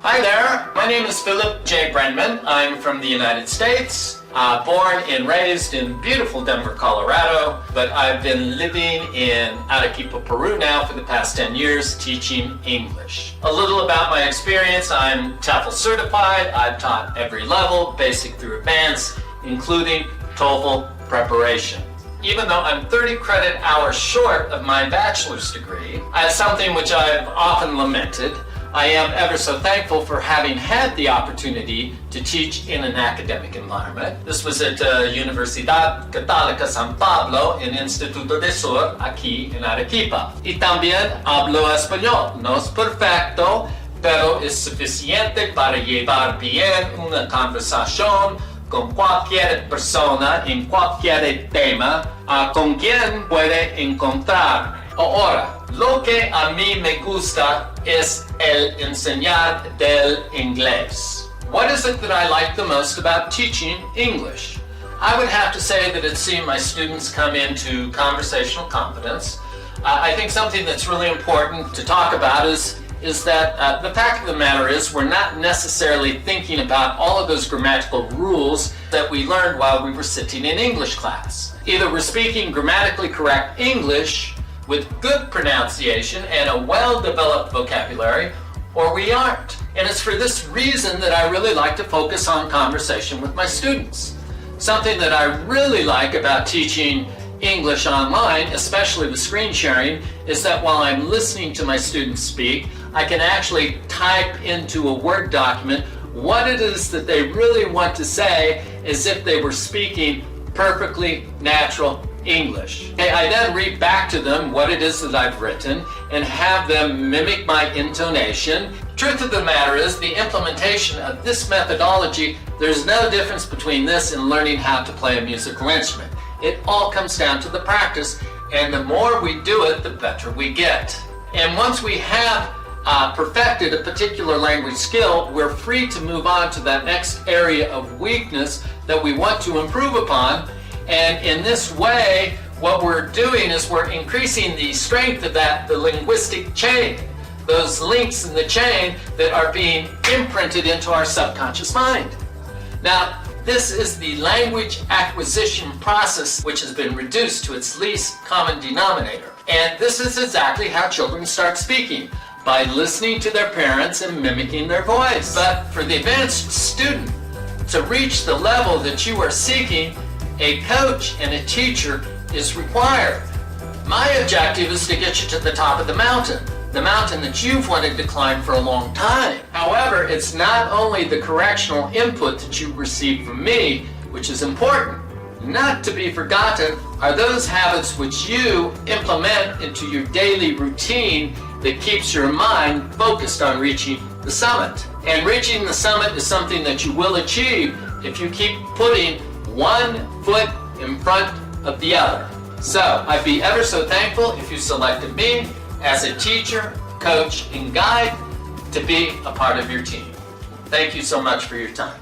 Hi there, my name is Philip J. Brenman. I'm from the United States, born and raised in beautiful Denver, Colorado, but I've been living in Arequipa, Peru now for the past 10 years teaching English. A little about my experience: I'm TOEFL certified. I've taught every level, basic through advanced, including TOEFL preparation. Even though I'm 30 credit hours short of my bachelor's degree, as something which I've often lamented, I am ever so thankful for having had the opportunity to teach in an academic environment. This was at Universidad Católica San Pablo en Instituto de Sur, aquí en Arequipa. Y también hablo español. No es perfecto, pero es suficiente para llevar bien una conversación con cualquier persona en cualquier tema con quien puede encontrar. Ahora, lo que a mí me gusta es el enseñar del inglés. What is it that I like the most about teaching English? I would have to say that it's seeing my students come into conversational competence. I think something that's really important to talk about is that the fact of the matter is we're not necessarily thinking about all of those grammatical rules that we learned while we were sitting in English class. Either we're speaking grammatically correct English with good pronunciation and a well-developed vocabulary, or we aren't. And it's for this reason that I really like to focus on conversation with my students. Something that I really like about teaching English online, especially with screen sharing, is that while I'm listening to my students speak, I can actually type into a Word document what it is that they really want to say as if they were speaking perfectly natural English. I then read back to them what it is that I've written and have them mimic my intonation. Truth of the matter is, the implementation of this methodology, there's no difference between this and learning how to play a musical instrument. It all comes down to the practice, and the more we do it, the better we get. And once we have perfected a particular language skill, we're free to move on to that next area of weakness that we want to improve upon. And in this way, what we're doing is we're increasing the strength of the linguistic chain, those links in the chain that are being imprinted into our subconscious mind. Now, this is the language acquisition process, which has been reduced to its least common denominator. And this is exactly how children start speaking, by listening to their parents and mimicking their voice. But for the advanced student to reach the level that you are seeking, a coach and a teacher is required. My objective is to get you to the top of the mountain that you've wanted to climb for a long time. However, it's not only the correctional input that you receive from me, which is important. Not to be forgotten are those habits which you implement into your daily routine that keeps your mind focused on reaching the summit. And reaching the summit is something that you will achieve if you keep putting one foot in front of the other. So I'd be ever so thankful if you selected me as a teacher, coach, and guide to be a part of your team. Thank you so much for your time.